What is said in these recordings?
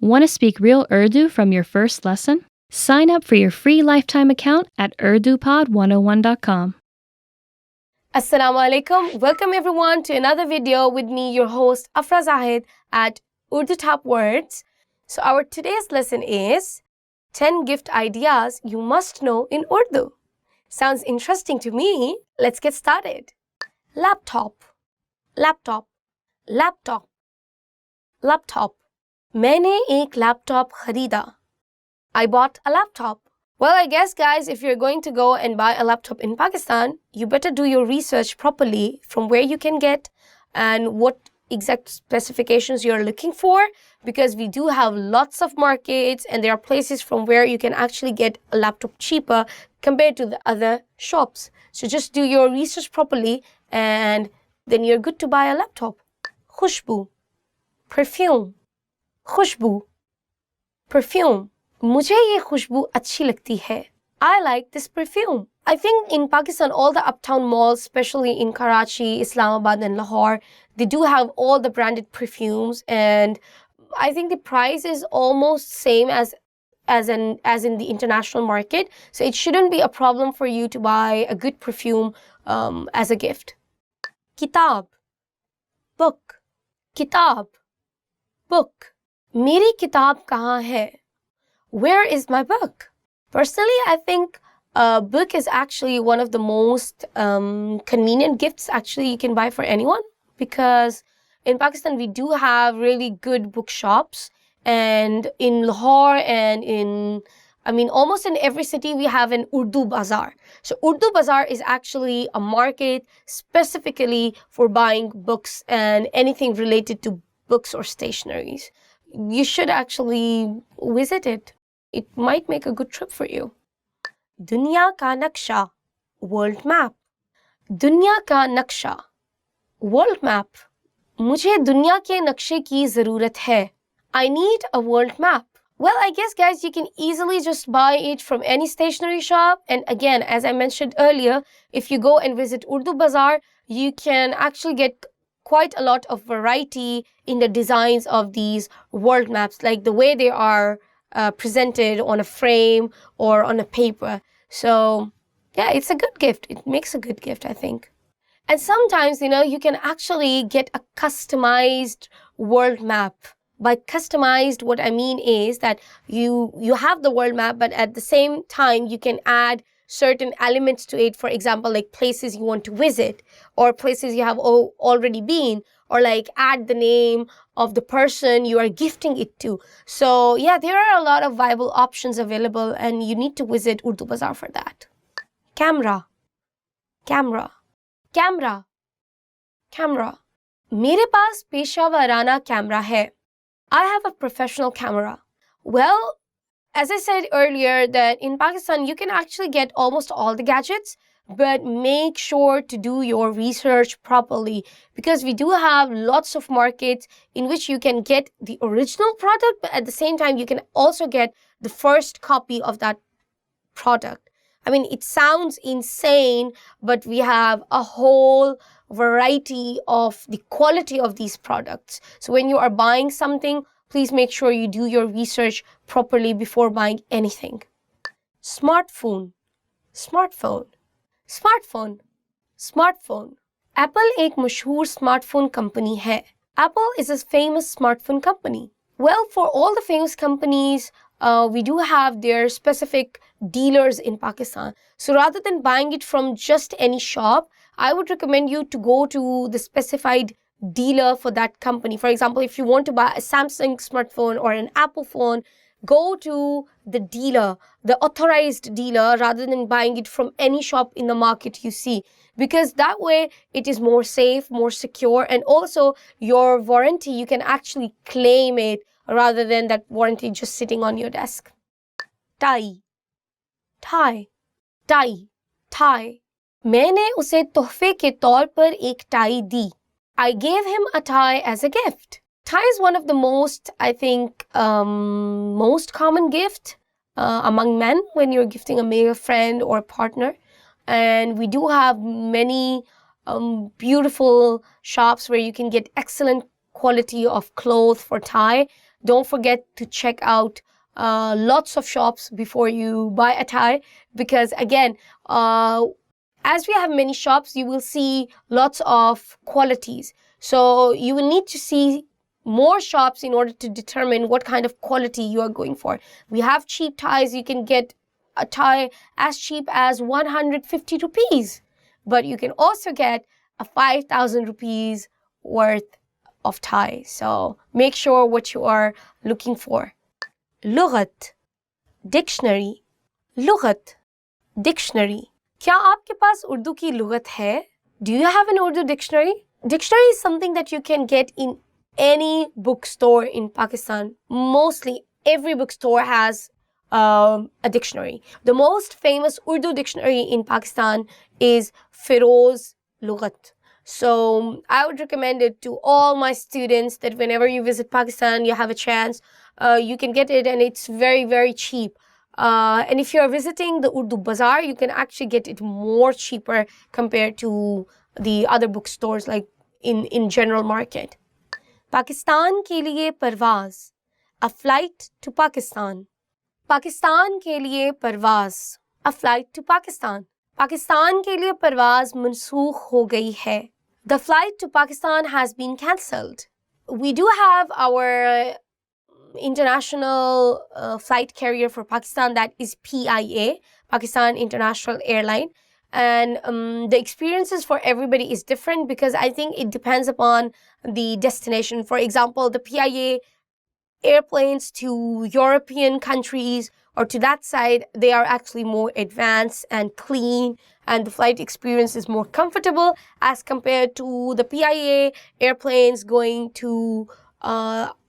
Want to speak real Urdu from your first lesson? Sign up for your free lifetime account at urdupod101.com. Assalamu alaikum. Welcome everyone to another video with me, your host Afra Zahid at Urdu Top Words. So our today's lesson is 10 gift ideas you must know in Urdu. Sounds interesting to me. Let's get started. Laptop, laptop, laptop, laptop. मैंने एक laptop खरीदा. I bought a laptop. Well, I guess, guys, if you're going to go and buy a laptop in Pakistan, you better do your research properly from where you can get and what exact specifications you're looking for, because we do have lots of markets and there are places from where you can actually get a laptop cheaper compared to the other shops. So just do your research properly and then you're good to buy a laptop. Khushbu, perfume. Khushboo, perfume. मुझे ये खुशबू अच्छी लगती है. I like this perfume. I think in Pakistan, all the uptown malls, especially in Karachi, Islamabad and Lahore, they do have all the branded perfumes, and I think the price is almost same as in the international market. So it shouldn't be a problem for you to buy a good perfume as a gift. Kitab, book. Kitab, book. मेरी किताब कहाँ है? Where is my book? Personally, I think a book is actually one of the most convenient gifts actually you can buy for anyone, because in Pakistan we do have really good bookshops, and in Lahore and almost in every city we have an Urdu bazaar. So Urdu bazaar is actually a market specifically for buying books and anything related to books or stationaries. You should actually visit it. It might make a good trip for you. Dunya ka naksha, world map. Dunya ka naksha, world map. मुझे दुनिया के नक्शे की ज़रूरत है. I need a world map. Well, I guess, guys, you can easily just buy it from any stationery shop. And again, as I mentioned earlier, if you go and visit Urdu Bazaar, you can actually get quite a lot of variety in the designs of these world maps, like the way they are presented on a frame or on a paper. So yeah, it's a good gift. It makes a good gift, I think. And sometimes, you can actually get a customized world map. By customized, what I mean is that you have the world map, but at the same time, you can add certain elements to it. For example, like places you want to visit or places you have already been, or like add the name of the person you are gifting it to. So yeah, there are a lot of viable options available, and you need to visit Urdu Bazaar for that. Camera, camera, camera, camera. मेरे पास पेशेवराना camera है. I have a professional camera. Well, as I said earlier, that in Pakistan, you can actually get almost all the gadgets, but make sure to do your research properly, because we do have lots of markets in which you can get the original product, but at the same time, you can also get the first copy of that product. I mean, it sounds insane, but we have a whole variety of the quality of these products. So when you are buying something, please make sure you do your research properly before buying anything. Smartphone, smartphone, smartphone, smartphone. Apple एक मशहूर smartphone company है. Apple is a famous smartphone company. Well, for all the famous companies, we do have their specific dealers in Pakistan. So rather than buying it from just any shop, I would recommend you to go to the specified dealer for that company. For example, if you want to buy a Samsung smartphone or an Apple phone, go to the dealer, the authorized dealer, rather than buying it from any shop in the market you see, because that way it is more safe, more secure, and also your warranty, you can actually claim it rather than that warranty just sitting on your desk. Tie, tie, tie, tie. मैंने उसे तोहफे के तौर पर एक tie the. I gave him a tie as a gift. Tie is one of the most, I think, most common gift among men when you're gifting a male friend or partner. And we do have many beautiful shops where you can get excellent quality of clothes for tie. don't forget to check out lots of shops before you buy a tie, because again, as we have many shops, you will see lots of qualities. So you will need to see more shops in order to determine what kind of quality you are going for. We have cheap ties. You can get a tie as cheap as 150 rupees, but you can also get a 5,000 rupees worth of tie. So make sure what you are looking for. लुगत, dictionary. लुगत, dictionary. क्या आपके पास उर्दू की लुगत है? Do you have an Urdu dictionary? Dictionary is something that you can get in any bookstore in Pakistan. Mostly every bookstore has a dictionary. The most famous Urdu dictionary in Pakistan is Feroz Lughat. So I would recommend it to all my students that whenever you visit Pakistan, you have a chance, you can get it, and it's very, very cheap. And if you're visiting the Urdu Bazaar, you can actually get it more cheaper compared to the other bookstores like in general market. Pakistan ke liye parvaz, a flight to Pakistan. Pakistan ke liye parvaz, a flight to Pakistan. Pakistan ke liye parvaz mansukh ho gayi hai. The flight to Pakistan has been cancelled. We do have our international flight carrier for Pakistan, that is PIA, Pakistan International Airline. And the experiences for everybody is different because I think it depends upon the destination. For example, the PIA airplanes to European countries or to that side, they are actually more advanced and clean, and the flight experience is more comfortable as compared to the PIA airplanes going to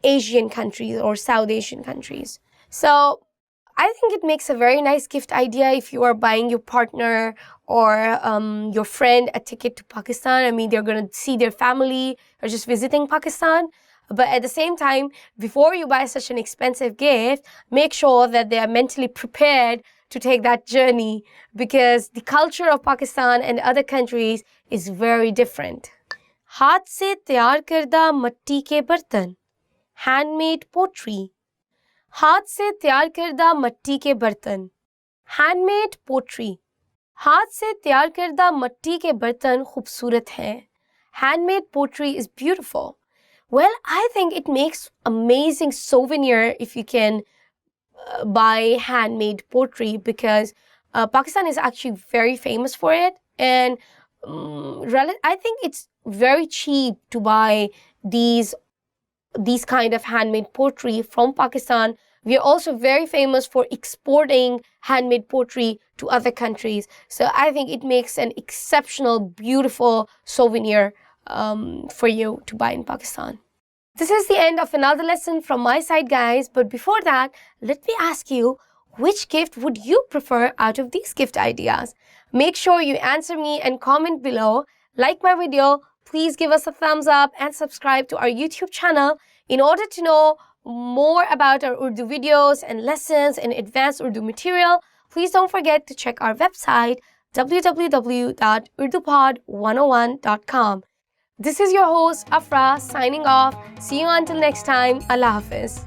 Asian countries or South Asian countries. So I think it makes a very nice gift idea if you are buying your partner or your friend a ticket to Pakistan. I mean, they're going to see their family or just visiting Pakistan. But at the same time, before you buy such an expensive gift, make sure that they are mentally prepared to take that journey, because the culture of Pakistan and other countries is very different. हाथ से तैयार करदा मिट्टी के बर्तन, handmade pottery. हाथ से तैयार करदा मिट्टी के बर्तन, handmade pottery. हाथ से तैयार करदा मिट्टी के बर्तन खूबसूरत हैं. Handmade pottery is beautiful. Well, I think it makes amazing souvenir if you can buy handmade pottery, because Pakistan is actually very famous for it, and I think it's very cheap to buy these kind of handmade pottery from Pakistan. We are also very famous for exporting handmade pottery to other countries. So I think it makes an exceptional, beautiful souvenir for you to buy in Pakistan. This is the end of another lesson from my side, guys. But before that, let me ask you, which gift would you prefer out of these gift ideas? Make sure you answer me and comment below. Like my video, please give us a thumbs up and subscribe to our YouTube channel in order to know more about our Urdu videos and lessons and advanced Urdu material. Please don't forget to check our website www.urdupod101.com. This is your host Afra signing off. See you until next time. Allah Hafiz.